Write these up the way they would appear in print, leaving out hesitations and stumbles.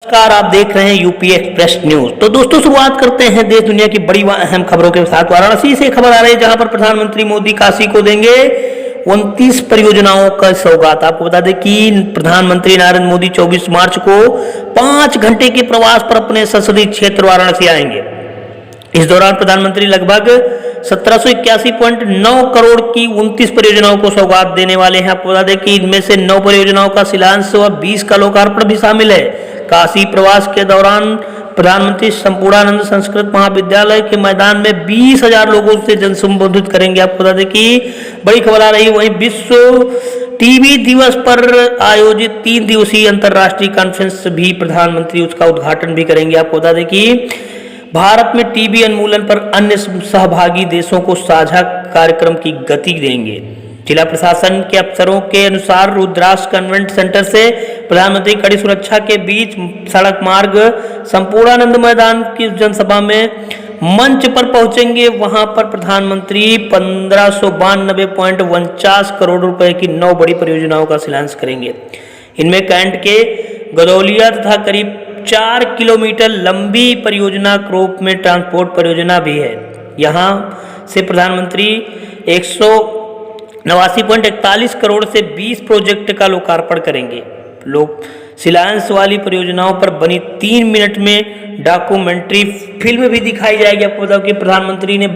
नमस्कार, आप देख रहे हैं यूपी एक्सप्रेस न्यूज। तो दोस्तों, शुरुआत करते हैं देश दुनिया की बड़ी व अहम खबरों के साथ। वाराणसी से खबर आ रही है, जहां पर प्रधानमंत्री मोदी काशी को देंगे 29 परियोजनाओं का सौगात। आपको बता दें कि प्रधानमंत्री नरेंद्र मोदी 24 मार्च को 5 घंटे के प्रवास पर अपने संसदीय क्षेत्र वाराणसी आएंगे। इस दौरान प्रधानमंत्री लगभग 1781.9 करोड़ की 29 परियोजनाओं को सौगात देने वाले हैं। आपको बता दें कि इनमें से 9 परियोजनाओं का शिलान्यास व 20 का लोकार्पण भी शामिल है। काशी प्रवास के दौरान प्रधानमंत्री संपूर्णानंद संस्कृत महाविद्यालय के मैदान में 20,000 लोगों से जन संबोधित करेंगे। आपको बता दें कि बड़ी खबर आ रही है, वहीं विश्व टीबी दिवस पर आयोजित 3 दिवसीय अंतर्राष्ट्रीय कॉन्फ्रेंस भी प्रधानमंत्री उसका उद्घाटन भी करेंगे। आपको बता दें कि भारत में टीबी उन्मूलन पर अन्य सहभागी देशों को साझा कार्यक्रम की गति देंगे। जिला प्रशासन के अफसरों के अनुसार रुद्राक्ष कन्वेंट सेंटर से प्रधानमंत्री कड़ी सुरक्षा के बीच सड़क मार्ग संपूर्णानंद मैदान की जनसभा में मंच पर पहुंचेंगे। वहां पर प्रधानमंत्री 1592.49 करोड़ रुपए की 9 बड़ी परियोजनाओं का शिलान्यास करेंगे। इनमें कैंट के गदौलिया तथा करीब 4 किलोमीटर लंबी परियोजना क्रोप में ट्रांसपोर्ट परियोजना भी है। यहां से प्रधानमंत्री 189.41 करोड़ से 20 प्रोजेक्ट का लोकार्पण करेंगे। लोग शिलान्यास वाली परियोजनाओं पर बनी 3 मिनट में डॉक्यूमेंट्री फिल्म भी दिखाई जाएगी। आपको बताओ कि प्रधानमंत्री ने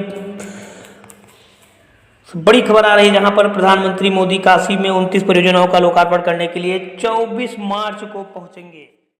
बड़ी खबर आ रही है, जहां पर प्रधानमंत्री मोदी काशी में 29 परियोजनाओं का लोकार्पण करने के लिए 24 मार्च को पहुंचेंगे।